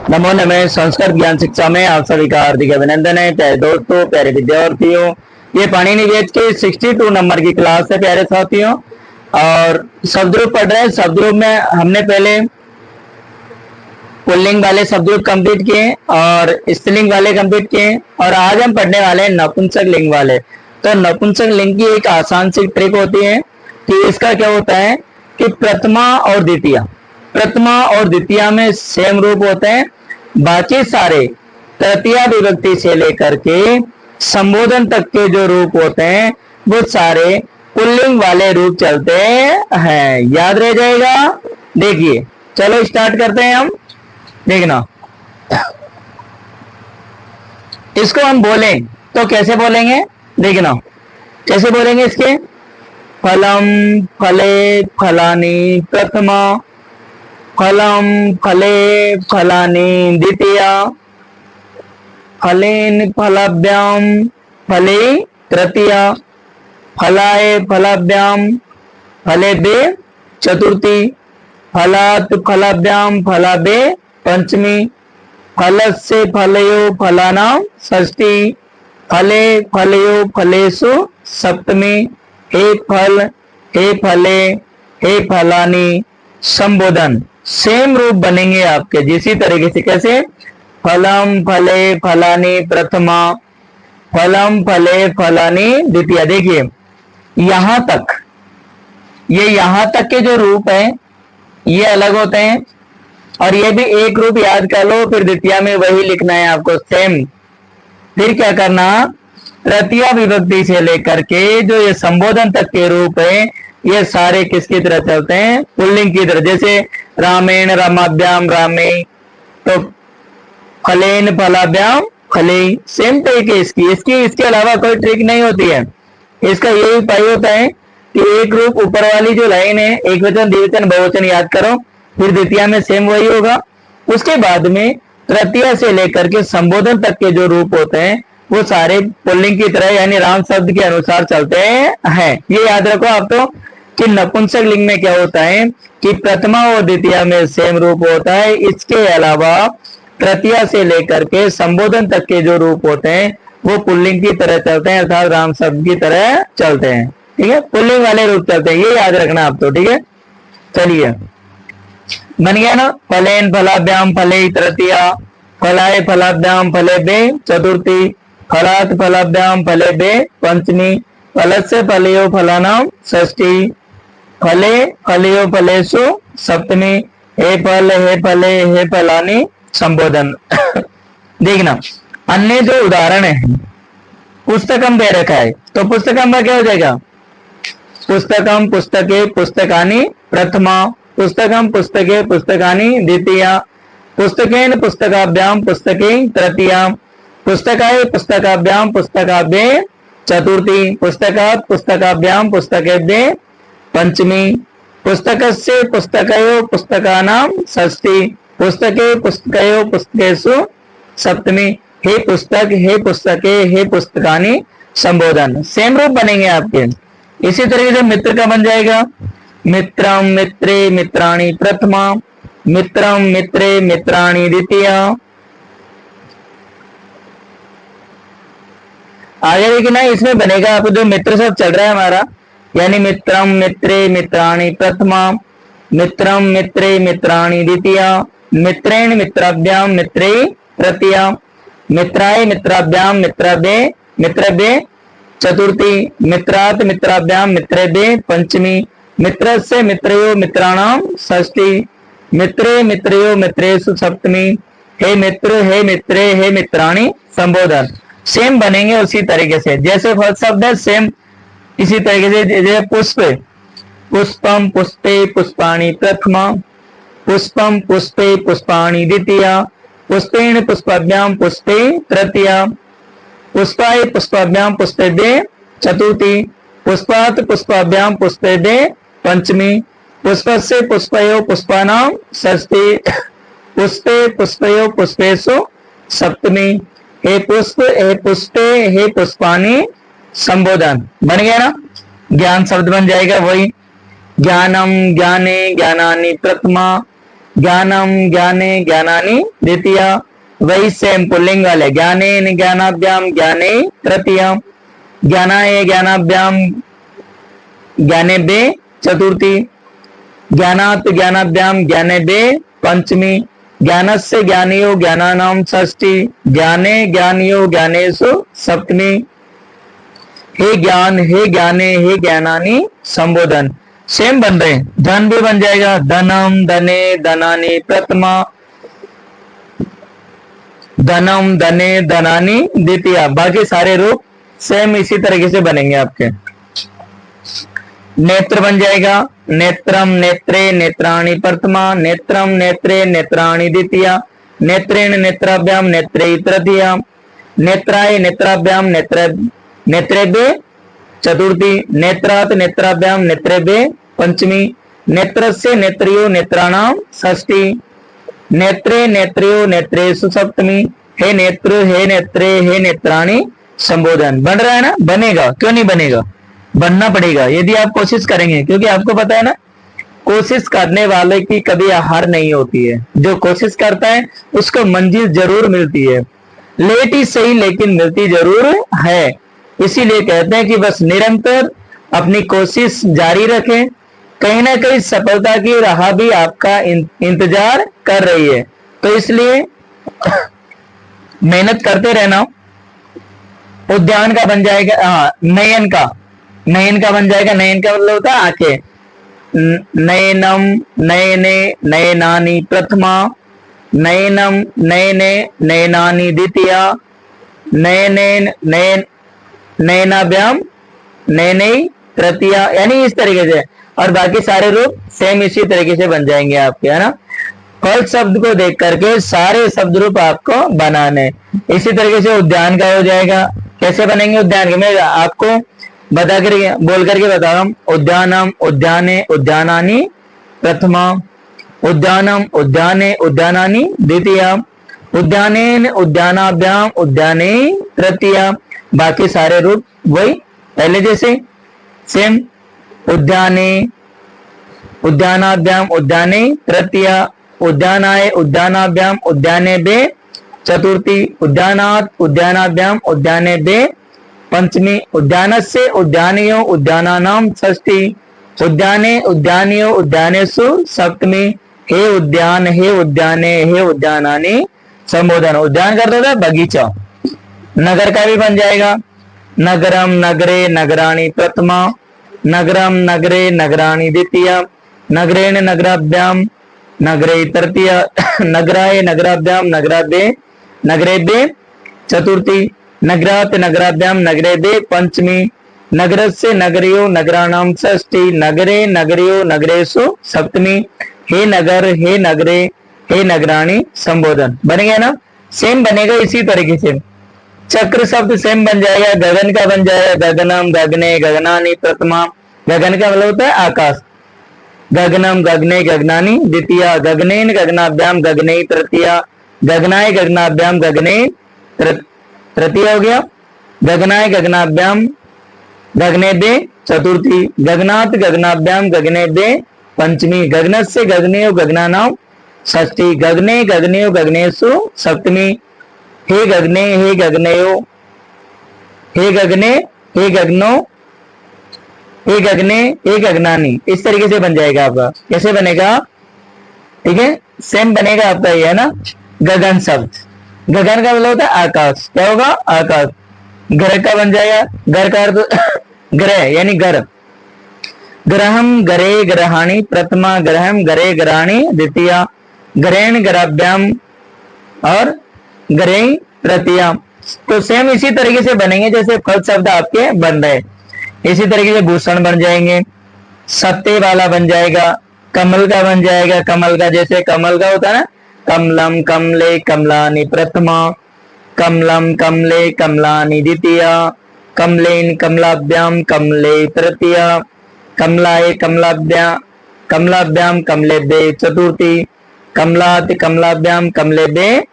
नमो नमः। संस्कृत ज्ञान शिक्षा में आप सभी का हार्दिक अभिनंदन है। प्यारे दोस्तों, प्यारे विद्यार्थियों, ये पाणिनि वेद की 62 नंबर की क्लास है प्यारे साथियों। और शब्द रूप पढ़ रहे हैं। शब्द रूप में हमने पहले पुल्लिंग वाले शब्द रूप कंप्लीट किए और स्त्रीलिंग वाले कंप्लीट किए, और आज हम पढ़ने वाले हैं नपुंसक लिंग वाले। तो नपुंसक लिंग की एक आसान सी ट्रिक होती है कि इसका क्या होता है कि प्रथमा और द्वितीया में सेम रूप होते हैं। बाकी सारे तृतीया विभक्ति से लेकर के संबोधन तक के जो रूप होते हैं वो सारे पुल्लिंग वाले रूप चलते हैं। याद रह जाएगा। देखिए, चलो स्टार्ट करते हैं हम। देखना, इसको हम बोलें तो कैसे बोलेंगे, देखना कैसे बोलेंगे इसके। फलम फले फलानी प्रथमा, फलम फले फलानी द्वितीया, फलेन फलाभ्याम फले तृतीया, फलाए फलाभ्याम फलेभ्ये चतुर्थी, फलात् फलाभ्याम फलाभ्ये पंचमी, फलस्य फलयो फलानां षष्ठी, फले फलयो फलेषु सप्तमी, हे फल हे फले हे फलानी संबोधन। सेम रूप बनेंगे आपके जिसी तरीके से। कैसे? फलम फले फलानी प्रथमा, फलम फले फलानी द्वितीया। देखिए यहां तक, ये यहां तक के जो रूप हैं ये अलग होते हैं, और ये भी एक रूप याद कर लो। फिर द्वितीया में वही लिखना है आपको सेम। फिर क्या करना, तृतीया विभक्ति से लेकर के जो ये संबोधन तक के रूप है ये सारे किसकी तरह चलते हैं, पुल्लिंग की तरह। जैसे रामेण रमाभ्याम रामे, तो फलेन फलाभ्याम फले। सेम तरीके इसके अलावा कोई ट्रिक नहीं होती है। इसका यही उपाय होता है कि एक रूप ऊपर वाली जो लाइन है, एक वचन द्विवचन बहुवचन याद करो, फिर द्वितीया में सेम वही होगा। उसके बाद में तृतीया से लेकर के संबोधन तक के जो रूप होते हैं वो सारे पुल्लिंग की तरह यानी राम शब्द के अनुसार चलते हैं। ये याद रखो आप तो कि नपुंसक लिंग में क्या होता है कि प्रथमा और द्वितीया में सेम रूप होता है। इसके अलावा तृतीया से लेकर के संबोधन तक के जो रूप होते हैं वो पुल्लिंग की तरह चलते हैं, अर्थात राम शब्द की तरह चलते हैं। ठीक है, पुल्लिंग वाले रूप चलते हैं, ये याद रखना आप तो। ठीक है, चलिए बन गया ना। फलेन फलाभ्याम फले तृतीया, फलाए फलाभ्याम फलेभ्ये चतुर्थी, फलात् फलाभ्याम फलेभ्ये पंचमी, फलस्य फलयो फलानां षष्ठी, फले फलयो फलेषु सप्तमी, हे फल हे फले हे फलानी संबोधन। देखना, अन्य जो उदाहरण है पुस्तकम दे रखा है, तो पुस्तकम का क्या हो जाएगा, पुस्तकम पुस्तके पुस्तकानि प्रथमा, पुस्तकम पुस्तके पुस्तकानि द्वितीया, पुस्तकेन पुस्तकाभ्याम पुस्तके तृतीया, पुस्तकाय पुस्तकाभ्याम पुस्तकाभ्ये चतुर्थी, पुस्तकात् पुस्तकाभ्याम पुस्तकेभ्ये पंचमी, पुस्तकस्य पुस्तकयो पुस्तकानां षष्ठी, पुस्तके पुस्तकयो पुस्तकेषु सप्तमी, हे पुस्तक हे पुस्तके हे पुस्तकानि संबोधन। सेम रूप बनेंगे आपके। इसी तरीके से मित्र का बन जाएगा, मित्रम मित्रे मित्राणि प्रथमा, मित्रम मित्रे मित्राणि द्वितीया। आगे देखिए ना, इसमें बनेगा आपको जो मित्र सब चल रहा है हमारा, यानी मित्रम मित्रे मित्राणि प्रथमा, मित्रम मित्रे मित्राणि द्वितीया, मित्रेण मित्राभ्याम मित्रे तृतीया, मित्राय मित्राभ्याम मित्रभ्ये चतुर्थी, मित्रात् मित्राभ्याम मित्रेभ्ये पंचमी, मित्रस्य मित्रयो मित्राणां षष्ठी, मित्रे मित्रयो मित्रेषु सप्तमी, हे मित्र हे मित्रे हे मित्राणि संबोधन। सेम बनेंगे उसी तरीके से जैसे फर्स्ट शब्द है, सेम इसी तरीके से। जैसे पुष्प, पुष्पम पुष्पे पुष्पाणि प्रथमा, पुष्पम पुष्पे पुष्पाणि द्वितीया, पुष्पेण पुष्पाभ्याम पुष्पे तृतीया, पुष्पाय पुष्पाभ्याम पुष्पेभ्ये चतुर्थी, पुष्पात् पुष्पाभ्याम पुष्पेभ्ये पंचमी, पुष्पस्य पुष्पयो पुष्पानां षष्ठी, पुष्पे पुष्पयो पुष्पेषु सप्तमी, हे पुष्प हे पुष्पे हे पुष्पानि संबोधन। बन गया ना, ज्ञान शब्द बन जाएगा वही। ज्ञानम ज्ञाने ज्ञानानि प्रथमा, ज्ञानम ज्ञाने ज्ञानानि द्वितीया, वही सेम पुल्लिंग वाले ज्ञानेन ज्ञानाभ्याम ज्ञाने तृतीया, ज्ञानाय ज्ञानाभ्याम ज्ञानेभ्ये चतुर्थी, ज्ञानात् ज्ञानाभ्याम ज्ञानेभ्ये पंचमी, ज्ञानस्य ज्ञानियो ज्ञानानाम षष्ठी, ज्ञाने ज्ञानियो ज्ञानेषु सप्तमी, हे ज्ञान हे ज्ञाने हे ज्ञानानि संबोधन। सेम बन रहे हैं। धन भी बन जाएगा, धनम धने धनानि प्रथमा, धनम धने धनानि द्वितीया। बाकी सारे रूप सेम इसी तरीके से बनेंगे आपके। नेत्र बन जाएगा, नेत्रम नेत्रे नेत्राणि प्रथमा, नेत्रम नेत्रे नेत्राणि द्वितीया, नेत्रेण नेत्राभ्याम नेत्रे तृतीया, नेत्राय नेत्राभ्याम नेत्रेभ्ये चतुर्थी, नेत्रात् नेत्राभ्याम नेत्रेभ्ये पंचमी, नेत्रस्य नेत्रियो नेत्राणाम षष्ठी, नेत्रे नेत्रियो नेत्रेषु सप्तमी, हे नेत्र हे नेत्रे हे नेत्राणि संबोधन। बन रहा है ना? बनेगा, क्यों नहीं बनेगा? बनना पड़ेगा यदि आप कोशिश करेंगे, क्योंकि आपको पता है ना, कोशिश करने वाले की कभी हार नहीं होती है। जो कोशिश करता है उसको मंजिल जरूर मिलती है, लेट ही सही लेकिन मिलती जरूर है। इसीलिए कहते हैं कि बस निरंतर अपनी कोशिश जारी रखें, कहीं ना कहीं सफलता की राह भी आपका इंतजार कर रही है। तो इसलिए मेहनत करते रहना। उद्यान का बन जाएगा, नयन का, नयन का बन जाएगा, नयन का मतलब होता है आंखें, नयनम नयने नयनानि प्रथमा, नयनम नयने नयनानि द्वितीया, नयनेन नयन नयनाभ्याम नयने तृतीया, यानी इस तरीके से। और बाकी सारे रूप सेम इसी तरीके से बन जाएंगे आपके, है ना। फल शब्द को देख करके सारे शब्द रूप आपको बनाने। इसी तरीके से उद्यान का हो जाएगा। कैसे बनेंगे उद्यान के, मैं आपको बता कर बोल करके बता रहा हूं। उद्यानम उद्याने उद्यानानि प्रथमा, उद्यानम उद्याने उद्यानानि द्वितीया, उद्यानेन उद्यानाभ्याम उद्याने तृतीया। बाकी सारे रूप वही पहले जैसे सेम, उद्याने उद्यानाभ्याम उद्याने तृतीया, उद्यानाय उद्यानाभ्याम उद्यानेभ्ये चतुर्थी, उद्यानात् उद्यानाभ्याम उद्यानेभ्ये पंचमी, उद्यानस्य उद्यानयो उद्यानानाम षष्ठी, उद्याने उद्यानयो उद्यानेषु सप्तमी, हे उद्यान हे उद्याने हे उद्यानानि संबोधन। उद्यान करता था बगीचा। नगर का भी बन जाएगा, नगरम नगरे नगराणि प्रथमा, नगरम नगरे नगराणि द्वितीया, नगरेण नगराभ्याम नगरे तृतीया, नगराय नगराभ्याम नगरेभ्ये चतुर्थी, नगरात् नगराभ्याम नगरेभ्ये पंचमी, नगरस्य नगरियो नगराणाम षष्ठी, नगरे नगरियो नगरेषु सप्तमी, हे नगर हे नगरे हे नगराणि संबोधन। बन गया ना? सेम बनेगा इसी तरीके से। चक्र शब्द सेम बन जाएगा, गगन का बन जाएगा, गगनम गगने गगनानि प्रथमा, गगन का मतलब होता है आकाश, गगनम गगने गगनानि द्वितीया, गगनेन गगनाभ्याम गगने तृतीया, गगनाय गगनाभ्याम गगने तृतीया हो गया, गगनाय गगनाभ्याम गगनेभ्ये चतुर्थी, गगनात् गगनाभ्याम गगनेभ्ये पंचमी, गगनस्य गगनेयो गगनानाम षष्ठी, गगने गगनेयो गगनेषु सप्तमी, हे गगने हे गगनेयो हे गगने हे गगनो हे गगने हे गगनानी। इस तरीके से बन जाएगा आपका। कैसे बनेगा? ठीक है, सेम बनेगा आपका ये, है ना। गगन शब्द, गगन का मतलब होता है आकाश। क्या होगा? आकाश। ग्रह का बन जाएगा, घर का अर्थ ग्रह यानी घर, ग्रहम गरे ग्रहाणि प्रथमा, ग्रहम गरे ग्रहाणि द्वितीया, ग्रहेण ग्रहाभ्याम और ग्रहे तृतीया। तो सेम इसी तरीके से बनेंगे जैसे फल शब्द आपके बन रहे। इसी तरीके से भूषण बन जाएंगे, सत्य वाला बन जाएगा, कमल का बन जाएगा, कमल का जैसे कमल का होता है ना, कमलम कमले कमलानि प्रथमा, कमलम कमले कमलानि द्वितीया, कमलेन कमलाभ्याम कमले तृतीया, कमलाय कमलाभ्याम कमलेभ्ये चतुर्थी, कमलात् कमलाभ्याम कमलेभ्ये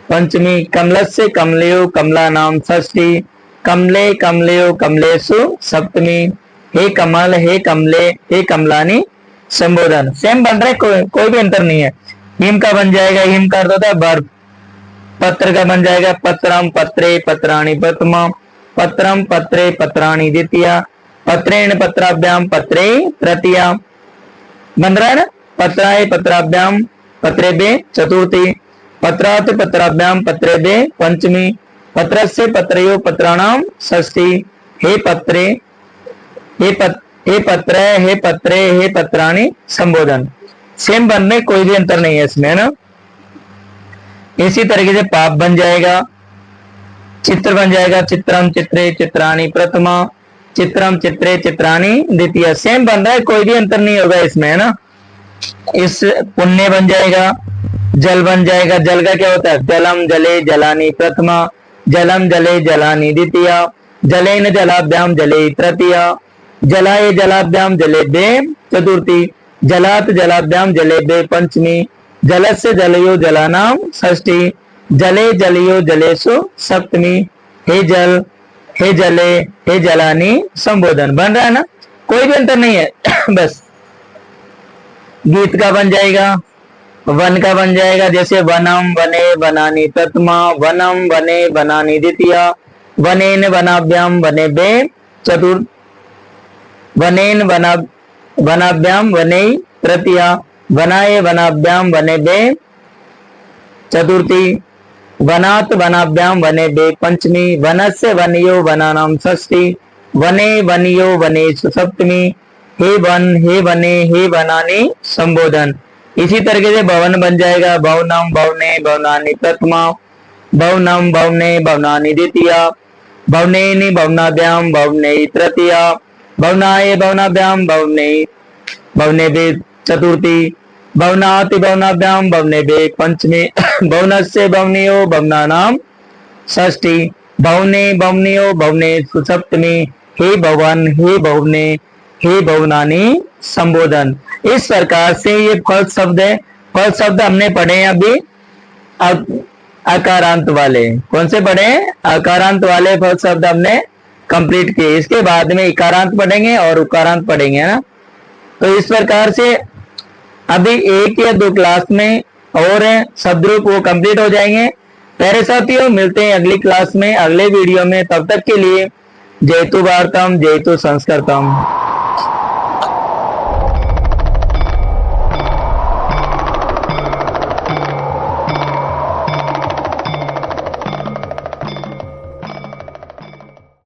पंचमी, कमलस्य कमलयो कमलानाम षष्ठी, कमले कमलयो कमलेषु सप्तमी, हे कमल हे कमले हे कमलानि संबोधन। सेम बन रहा है, कोई भी अंतर नहीं है। हिम का बन जाएगा, हिम का अर्थ होता है बर्फ। पत्र का बन जाएगा पत्रम पत्रे पत्राणि प्रथमा, पत्रम पत्रे पत्राणि द्वितीया, पत्रेण पत्राभ्याम पत्रे तृतीया। बन रहा है ना, पत्राय पत्राभ्याम पत्रे बे चतुर्थी, पत्रात पत्राभ्याम पत्रे बे पंचमी, पत्रस्य पत्रयो पत्राणाम षष्ठी। हे पत्रे, हे पत्र, हे पत्रे, हे पत्राणि संबोधन। सेम बन में कोई भी अंतर नहीं है इसमें, है ना। इसी तरीके से पाप बन जाएगा, चित्र बन जाएगा चित्रम चित्रे चित्राणि प्रथमा, चित्रम चित्रे चित्राणि द्वितीय। सेम बन रहा है, कोई भी अंतर नहीं होगा इसमें, है ना। इस पुण्य बन जाएगा, जल बन जाएगा, जल का क्या होता है जलम जले जलानि प्रथमा, जलम जले जलानि द्वितीया, जलेन जलाभ्याम जले तृतीया, जलाय जलाभ्याम जले बे चतुर्थी, जलात जलाभ्याम जले बे पंचमी, जलस्य जलयो जलानाम षष्ठी, जले जलयो जलेसु सप्तमी। हे जल, हे जले, हे जलानी संबोधन। बन रहा है ना, कोई भी अंतर नहीं है बस। गीत का बन जाएगा, वन का बन जाएगा, जैसे वनम वने वनानि प्रथमा, वनम वने वनानि द्वितीया, वनेन वनाभ्याम वने बे चतुर्थ, वनेन वनाभ्याम वने तृतीया, वनाय वनाभ्याम वने बे चतुर्थी, वनात् वनाभ्याम वने बे पंचमी, वनस्य वनयो वनानाम षष्ठी, वने वनयो वनेषु सप्तमी। हे वन, हे वने, हे वनानि संबोधन। इसी तरीके से भवन बन जाएगा, भवनम भवने भवनानि प्रथमा, भवनम भवने भवनानि द्वितीया, भवनेनि भवनाभ्याम भवने तृतीया, भवनाय भवनाभ्याम भवने भवने बे चतुर्थी, भवनाति भवनाभ्याम भवने बे पंचमी, भवनस्य भवनियो भवनानाम षष्ठी, भवने भवनियो भवनेषु सप्तमी। हे भवन, हे भवने, हे भवनानि संबोधन। इस प्रकार से ये फल शब्द है। फल शब्द हमने पढ़े हैं अभी अकारांत वाले। कौन से पढ़े? अकारांत वाले फल शब्द हमने कंप्लीट किए। इसके बाद में इकारांत पढ़ेंगे और उकारांत पढ़ेंगे, है ना। तो इस प्रकार से अभी 1 या 2 क्लास में और शब्द रूप वो कंप्लीट हो जाएंगे। प्यारे साथियों, मिलते हैं अगली क्लास में, अगले वीडियो में। तब तक के लिए जयतु भारतम, जयतु संस्कृतम।